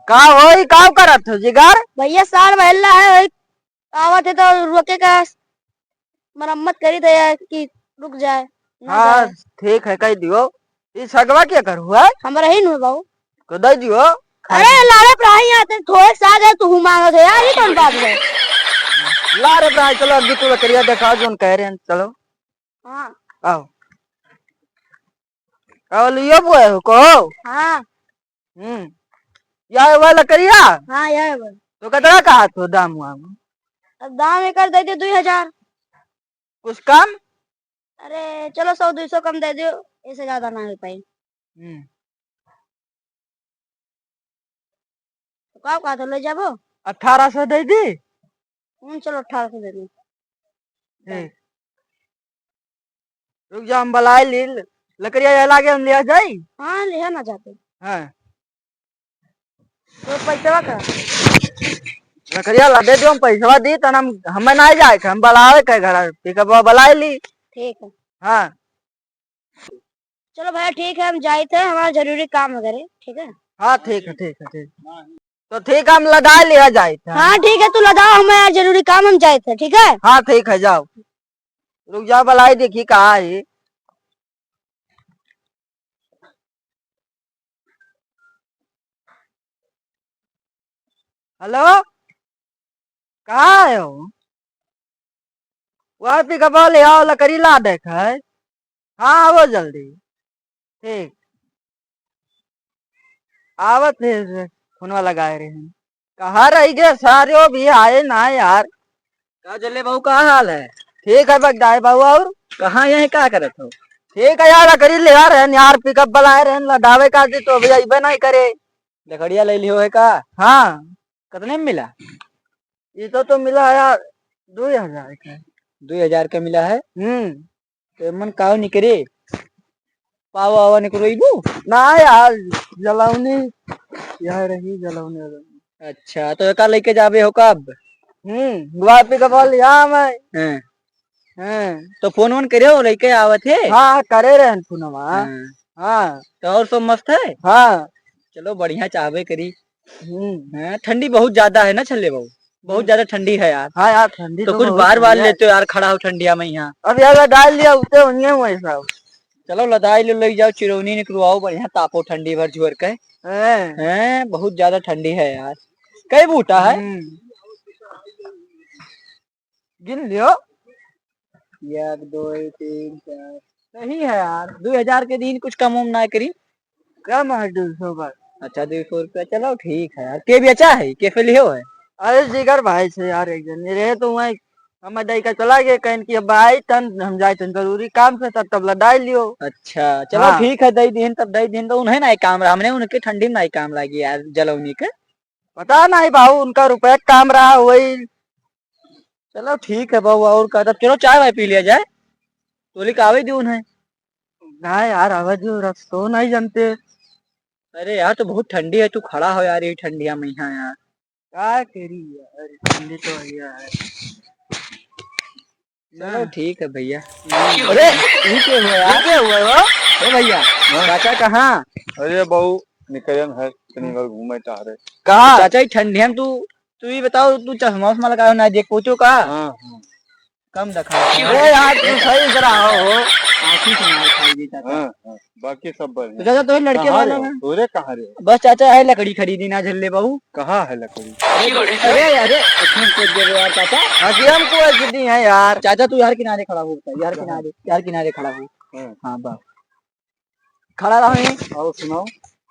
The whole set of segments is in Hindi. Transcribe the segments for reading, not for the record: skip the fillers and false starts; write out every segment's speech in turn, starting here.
का होई का करत हो जिगर? भैया साल महिला है आवत है तो रोके का मरम्मत करी दे कि रुक जाए ना हाँ जाए। ठीक है कह दियो। ये सगवा क्या कर हुआ हमारा ही नहीं बाबू। तो दे दियो खा अरे लारे प्राही आते थोड़े साथ है तू मांगो थे यार, ये कौन बात है? ला रे भाई चलो अभी तू लकड़िया दिखा जो कह रहे हैं चलो हाँ आओ आओ लियो बुआ को। हाँ या वाला लकड़िया हाँ यार तो कतरा कहा तो दाम हुआ अब दाम एक कर दे दे 2000। कुछ कम? अरे चलो 100-200 कम दे दो, इससे ज्यादा ना हो पाई। तो कहा तो ले जाबो 1800 दे दी। चलो 1800 दे दो। रुक जा हम बलाई ली लकड़िया ये लागे हम लिया जाई। हाँ ले ना जाते हाँ तो पैसा का लकड़िया ला दे दियो हम पैसा दी तन हम हमें ना जाए हम बलावे के घर पिकअप बलाई ली। ठीक है हाँ चलो भैया ठीक है, हम जाए थे हमारा जरूरी काम वगैरह। ठीक है हाँ ठीक है ठीक है ठीक तो ठीक है हम लदा लिया जाए था। हाँ ठीक है, तू लगा हमें जरूरी काम हम जाए थे। ठीक है हाँ ठीक है जाओ रुक जाओ बलाई देखी कहा है। हेलो कहाँ है हो? वह पिकअप ले आओ लकड़ी ला देख है। हाँ आवो जल्दी ठीक आवत है फोनवा लगाए रहे हैं। कहाँ रह गए सारे भी आए ना यार। का जल्ले बहू का हाल है? ठीक है बगदाए बाबू और कहाँ यही क्या करत हो? ठीक है यार लकड़ी ले आ रहे हैं यार पिकअप बुलाए रहे हैं लदावे का दी तो अभी अबे नहीं करे। लकड़िया ले लियो है का? हाँ कितने में मिला? ये तो मिला यार 2000 का। 2000 का मिला है। तो मन काव निकरे पावा आवा निकरो इबू ना यार जलावनी यह रही जलावनी। अच्छा तो का लेके जाबे हो कब? गुआ पिकअप लिया मैं। तो फोन वोन करे हो लेके आवत है? हाँ करे रहे फोनवा। हाँ तो और सब मस्त है। हाँ चलो बढ़िया चाहबे करी। ठंडी बहुत ज्यादा है ना छल्ले बहू, बहुत ज्यादा ठंडी है यार। हाँ यार ठंडी तो कुछ बार बार लेते हो यार, खड़ा हो ठंडिया में यहाँ। अब यार डाल लिया उसे वैसा। चलो लदाई ले जाओ चिरौनी निकलवाओ बढ़िया तापो ठंडी भर झुर के। हैं बहुत ज्यादा ठंडी है यार। कई बूटा है? गिन लियो 1 2 3 4 सही है यार। 2000 के दिन कुछ कम ना करी। कम है 200 बार। अच्छा 200 रुपया चलो ठीक है यार। के बेचा है के पे लियो है? अरे जिगर भाई से यार एक जन रहे तो वही हम दई का चला गए कहीं की भाई तन हम जाए तन जरूरी काम से तब लदाई लियो। अच्छा चलो ठीक है दई दिन तब दई दिन तो उन्हें ना काम रहा हमने उनके ठंडी में नहीं काम लगी यार जलौनी के। पता नहीं भाऊ उनका रुपया काम रहा वही। चलो ठीक है बहू और का तब चलो चाय वाय पी लिया जाए। तोली का आवे दी उन्हें ना यार आवाज रस तो नहीं जानते। अरे यार तो बहुत ठंडी है, तू खड़ा हो यार ये ठंडिया में यहाँ यार। क्या करी यार ठंडी तो है। चलो ठीक है भैया। अरे ये क्या हुआ यार? क्या हुआ वो? भैया चाचा कहाँ? अरे बहू निकलन है शनिवार घूमे चाह रहे। कहाँ चाचा ठंडिया में तू ये बताओ तू चश्मा उश्मा लगाओ ना देख पूछो का? कम दिखा। अरे यार तू सही जरा हो आँखी से मार खाएगी चाचा। बाकी सब बढ़िया। तो चाचा तो लड़के वाला है। तोरे कहाँ रे? बस चाचा है लकड़ी खरीदी ना झल्ले बहू। कहाँ है लकड़ी? अरे अरे यार चाचा हम को ऐसी है यार। चाचा तू यार किनारे खड़ा हो यार किनारे खड़ा हो। हाँ बस खड़ा रहो। और सुनाओ।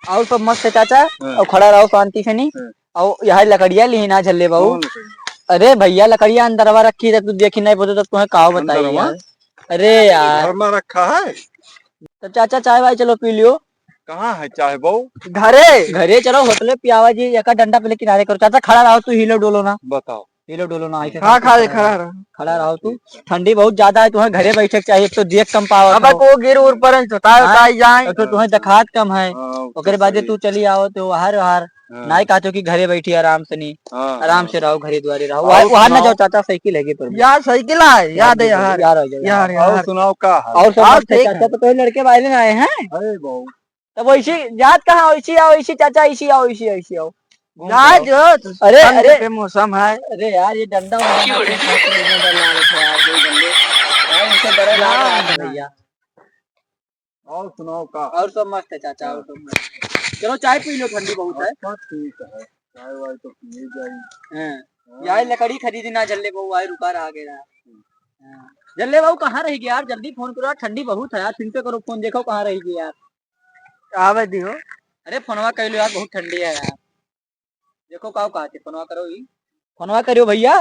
और सब मस्त है चाचा। और खड़ा रहो शांति से नहीं। और यहाँ लकड़िया ली ना झल्ले बहू। अरे भैया लकड़िया अंदरवा रखी है तू देखी नहीं बोले तो तुम्हें कहा बताइए यार। अरे यार घर में रखा है तो चाचा चाय वाय चलो पी लियो। कहाँ है चाहे बहू? घरे घरे चलो होटले पियावा जी एक डंडा पहले किनारे करो। चाचा खड़ा रहो तू हिलो डोलो ना। बताओ हिलो डोलो ना ऐसे। हाँ खड़ा रहो तू। ठंडी बहुत ज्यादा है तुम्हें घरे बैठे चाहिए तो देख कम पाओ। अब को गिर उर पर जाए तो तुम्हें दखात कम है। ओकरे बाद तू चली आओ तो बाहर नहीं कहते कि घरे बैठी आराम से नहीं। आराम से रहो घरे द्वारे रहो वहां ना जाओ चाचा साइकिल है पर यार साइकिल है याद है यार यार सुनाओ का और सब चाचा तो लड़के वाले आए हैं। अरे बहू तब वैसी जात कहाँ ऐसी आओ ऐसी चाचा ऐसी आओ ऐसी आओ घूम जा के आओ। जो अरे ठंड अरे के मौसम है। अरे यार ये डंडा डर लग रहा है यार, ये डंडे यार इनसे डर लग रहा है भैया। और सुनाओ का। और सब मस्त है चाचा, और सब मस्त। चलो चाय पी लो, ठंडी बहुत है। अच्छा ठीक है, चाय वाय तो पी जाएगी। हाँ। यार लकड़ी खरीदी ना जल्ले बहू, आए रुका रहा गया। हाँ। जल्ले बहू कहाँ रहेगी यार, जल्दी फोन करो यार, ठंडी बहुत है यार, फिर से करो फोन, देखो कहाँ रहेगी यार। आवे दियो। अरे फोनवा कर लो यार, बहुत ठंडी है यार, देखो काओ कहा थे, फोनवा करो ही, फोनवा करियो भैया।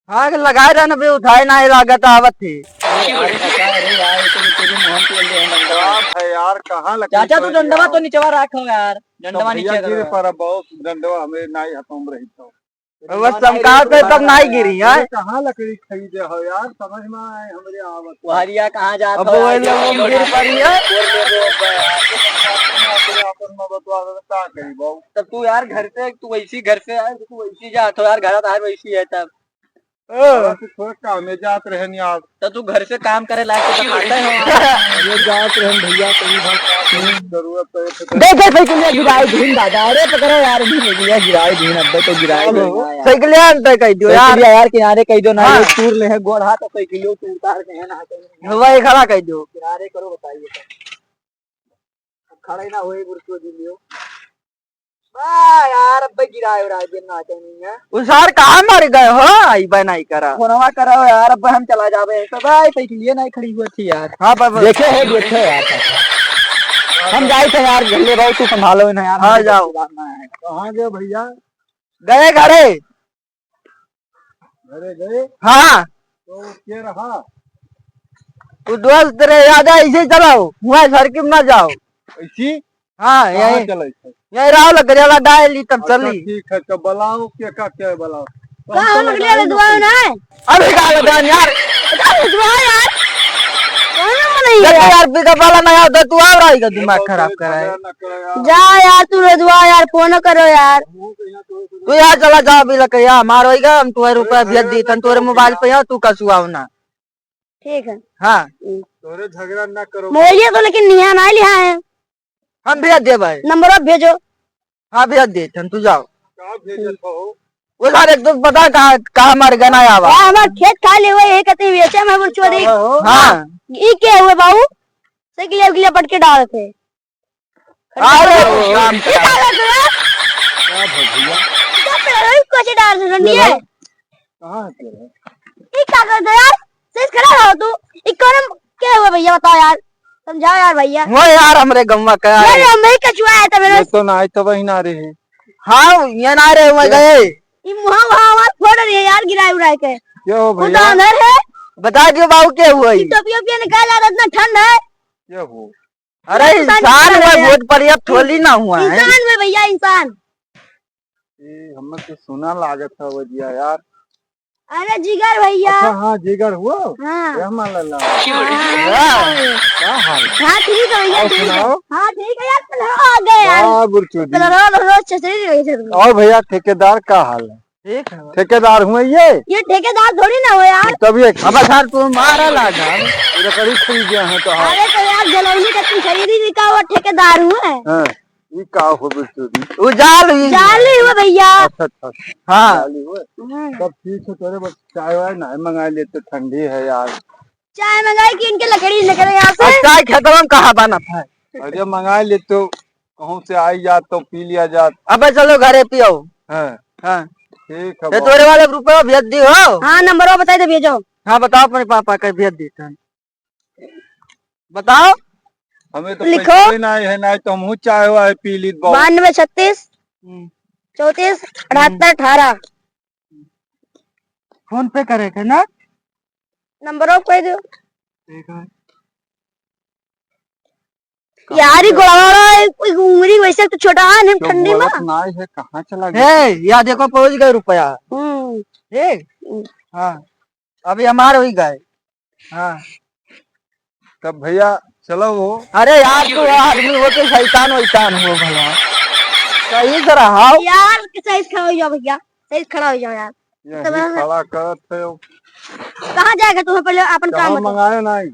हाँ लगाए रहना बे, उठाए ना लागत आवत थी। अरे यार ये तो तेरे मोहन के लिए डंडवा आप है यार, कहाँ लकड़ी चाचा, तू तोड़ डंडवा दिया? तो नीचवा रखो यार, तो डंडवा भैया नीचे गिरे करो। पर बहुत डंडवा हमें नहीं हतम रही तो। बस चमका पे तब नहीं गिरी है। अरे कहाँ लकड़ी खरीदे हो यार, समझ में आए हमरे आवत। वहरिया कहाँ जाता अब हो वो यार, लोग गिर पड़ी है। अपन में बतवा दे का करी बहु। तब तू यार घर से, तू वैसी घर से आए, तू वैसी जा तो यार, घर आए वैसी है तब। तो थोड़ा काम में जात रहे नहीं आप। तो तू घर से काम करे लायक तो खाता है ये जात रहे भैया, कहीं बात जरूरत है तो। देख साइकिल गिराए धीन दादा, अरे पकड़ो यार, धीन गिराए धीन, अब तो गिराए साइकिल अंत कह दियो यार। यार किनारे कह दो ना, हाँ। ये टूर ले है गोड़ हाथ, तो साइकिल तू उतार के है ना, वही खड़ा कह दियो। किनारे करो बताइए, खड़े ना होए गुरसो दिलियो यार, अब गिराए उराए दिन ना नहीं है। उसार कहाँ मर गए हो, आई बनाई करा। फोनवा करो यार, अब हम चला जावे सब, साइकिल नहीं खड़ी हुई थी यार। हाँ पर देखे यार, हम जाए थे यार, झल्ले भाई तू संभालो ना यार। हाँ जाओ। कहाँ गए भैया? गए घरे। घरे गए हाँ तो क्या रहा? तू दोस्त रे, याद है ऐसे चलाओ, हुआ सर्किट ना जाओ। ऐसी हाँ कहाँ यही चले थे? यही राव लकड़ियाला डाली तब अच्छा, चली। ठीक है तो बुलाओ, क्या बुलाओ। कहाँ लकड़ियाँ लदवा ना है? अभी कहा लगान यार। लदवा यार, कौन जब नहीं यार पिकअप वाला नहीं आता, तू आ रहा है, दिमाग खराब कर रहा है। जा यार, तू लदवा यार, फोन करो यार। तू यहाँ चला जा, अभी लकड़िया हमारा होगा, हम तुम्हारे रुपया भेज दी तन, तुम्हारे मोबाइल पे है, तू कसुआ ना। ठीक है। हाँ तोरे झगड़ा ना करो। मोबाइल तो लेकिन निहा नहीं लिया है, हम भेज दे भाई। नंबर आप भेजो। हाँ भेज दे तन, तू जाओ। कहाँ भेजत हो? वो सारे तो पता कहाँ कहाँ मर गया ना आवा। यार हमार खेत खाली हुए, ये कहते बेचे में चोरी। हाँ ये क्या हुए बाबू, साइकिल अगले पट के डाले थे। अरे वो काम ये क्या कर रहे हो? क्या भैया? क्या कर रहे हो? कैसे डाल रहे हो? रंडिये? कहाँ है तेरे? ये क्या कर रहे हो यार? सही खड़ा रहो तू। इकोनॉम क्या हुआ भैया, बताओ यार, समझाओ यार भैया। वो यार हमरे गम्मा का है। यार मैं कचुआ आया था मेरे। ये तो ना तो वही ना रहे। हाँ ये ना रहे हुए गए। ये मुहा वहाँ आवाज फोड़ रही है यार, गिराए उड़ाए के। क्या हो खुद भैया? अंदर है। बता दियो बाबू क्या हुआ। ये टोपी ओपी निकाल आ, इतना ठंड है। क्या हो? अरे इंसान हुआ, बहुत पर्याप्त थोड़ी ना हुआ है। इंसान में भैया, इंसान। ये हमें तो सुना लागत है भैया यार। अरे जिगर भैया। अच्छा हाँ, जिगर हुआ। हाँ क्या माला हाँ क्या हाल? हाँ, ठीक है भैया, और ठीक है। सुनाओ। हाँ ठीक है यार, पहले आ गए यार। वाह गुरचुदी। पहले रोज चचरी रही थे तुम। और भैया ठेकेदार का हाल है? ठीक है ठेकेदार हुए ये ठेकेदार थोड़ी ना हो यार। तभी एक अब सर तू मारा लागा। लकड़ी खरीद गया है तो हाँ। अरे तो यार जलौनी का तुम खरीदी थी का, वो ठेकेदार हुए। हाँ, ये का हो गुरचुदी? वो जाल हुई। जाली हुए भैया। अच्छा अच्छा। हाँ चालू हुए। तब ठीक है, तेरे बस चाय वाय ना मंगा ले तो ठंडी है यार। चाय मंगाई कि इनके लकड़ी निकले यहाँ से। चाय खेतवा में कहाँ बना था। अरे मंगा ले तो कहूँ से आई जात तो पी लिया जात। अब चलो घरे पियो। हाँ हाँ ठीक तो है। तोरे वाले रुपया भेज दी हो। हाँ नंबर बताए तो भेजो। हाँ बताओ अपने पापा का भेज दी था। बताओ। हमें तो लिखो। पैसे ना है, ना तो हम चाय वाय पी ली। 92 36 34 78 18 फोन पे करे थे ना। नंबर ऑफ कर दो ठीक है। यार। ये गोड़ा कोई उम्री वैसे तो छोटा है नहीं, ठंडी में। नाई है, कहाँ चला गया? हे या देखो पहुंच गए रुपया। हम्म। ठीक। हाँ अभी हमारे ही गए। हाँ तब भैया चलो वो। अरे यार तू आदमी हो के शैतान वैतान हो भला। सही से रहो। यार सही खड़ा हो जाओ भैया, सही खड़ा हो जाओ यार। यही खड़ा करत है। कहाँ जाएगा तुम्हें, पहले अपन काम बताओ। मंगाए नहीं?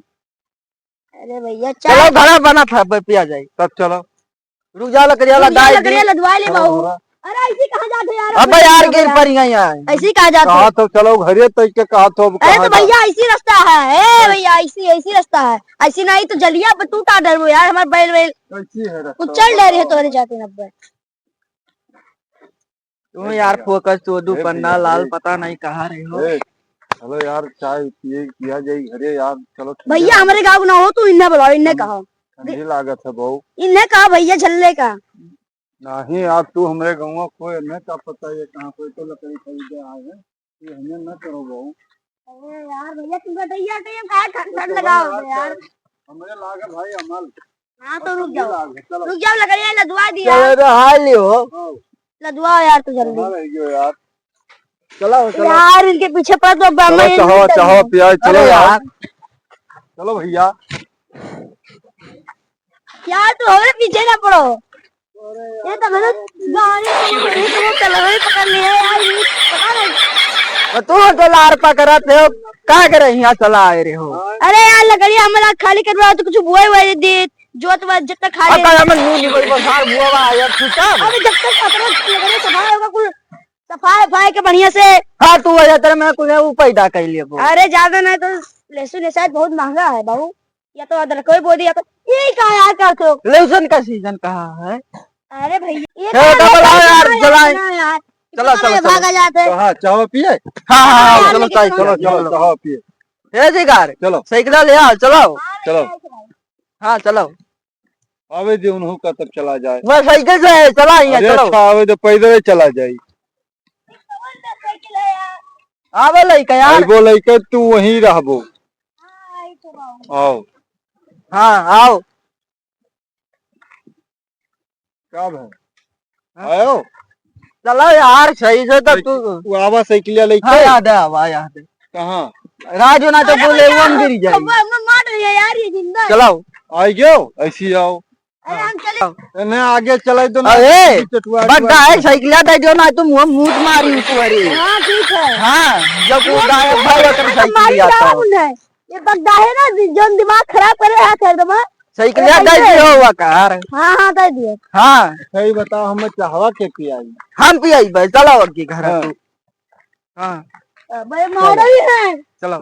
अरे भैया चलो चाय घड़ा बना था पिया जाए। तब चलो। रुक जा लकड़िया ला डाल दी। लकड़ियाँ लदवा ले चलो बहू। हो रहा। अरे ऐसे कहाँ जाते यार? अबे यार गिर पड़ी गई यार। ऐसे कहाँ जाते? कहा तो चलो घरे तो के कहा तो अब अरे कहाँ तो भैया ऐसी रास्ता है, ए भैया ऐसी रास्ता है, ऐसी नहीं तो जलिया पर टूटा डर वो यार, हमारे बैल बैल कैसी है रास्ता? उछल ले रही है तुम्हारे जाते नब्बे। तुम यार फोकस तो दो ए पन्ना भैया, लाल ए। पता नहीं कहाँ रहे हो। ए, चलो यार चाय पिए किया जाए घरे यार, चलो ठंडी भैया हमारे गाँव ना हो तो इन्हें बुलाओ, इन्हें कहो, ठंडी लागत है बहु। इन्हें कहा भैया झल्ले का। नहीं यार तू हमारे गाँव कोई हमें क्या पता है कहाँ कोई तो लकड़ी खरीदे आए हैं, ये हमें न करो बहु। अरे यार भैया तुम बताइए टाइम कहाँ ठंड लगाओ यार। हमें लागे भाई अमल। हाँ तो रुक जाओ, चलो रुक जाओ, लकड़ियाँ लदवा दिया, चलो तो हाल हो। लदवाओ यार तो जल्दी यार चलो चलो यार, इनके पीछे पर तो चलो चाहो चाहो पिया चलो अरे यार, यार चलो भैया। यार तो हमारे पीछे ना पड़ो, ये तो मैंने गाड़ी पकड़ लिया यार, ये पता नहीं। तू तो लार पकड़ा थे हो, क्या करे यहाँ चला आए रहे हो। अरे यार लकड़ियाँ हमारा खाली करवा तो कुछ बुआ हुआ दे जो तो जब तक खाली आता हम नू निकल बसार बुआ बा यार तू सब। अबे जब तक अपना लकड़ी सफाई होगा कुल सफाई के बढ़िया से। हाँ तू वजह तेरे मैं कुछ वो पैदा कर लिए वो। अरे ज्यादा नहीं तो लहसुन ये शायद बहुत महंगा है बाबू, या तो अदरक कोई बोली या तो ये कहा यार करते हो। लहसुन का सीजन कहाँ है। अरे भैया ये हे, कहाँ डबल आओ यार, है चलाएं। यार, चलो, इतना चलो, भागा जाते हैं। हाँ चाहो पिए, हाँ हाँ यार, चलो लेकिन चाय चलो, चलो चलो चाहो पिए हे जिगार चलो साइकिल ले आओ चलो। चलो। हाँ चलो आवे दे उन्हों का तब चला जाए। मैं साइकिल से है, चला यहाँ अरे चलो। अच्छा आवे तो पैदल ही चला जाए। आवे लइका यार। वो लइके तू वहीं रहबो। आओ हाँ आओ क्या है आयो चलो यार सही से तो तू। तू आवा साइकिल हाँ लेके याद है आवा याद है। कहाँ राजू ना तो बोले वो हम गिर जाएगी। मार रही है यार ये जिंदा है। चलो आई गयो ऐसी आओ अरे हम चले इन्हें आगे चले तो अरे चटुआ बग्गा है साइकिल दे जो ना तुम मूत मारी ऊपर। हाँ ठीक है। हाँ जब वो गायब भाई होकर साइकिल आता है। ये बग्गा है ना जो दिमाग खराब कर रहा है एकदम। साइकिल दे दियो हुआ कार। हाँ हाँ दे दिए। हाँ सही बताओ हमें चाहवा के पियाई। हम पियाई भाई चलो और की घर हाँ। तू। हाँ भाई मार रही है। चलो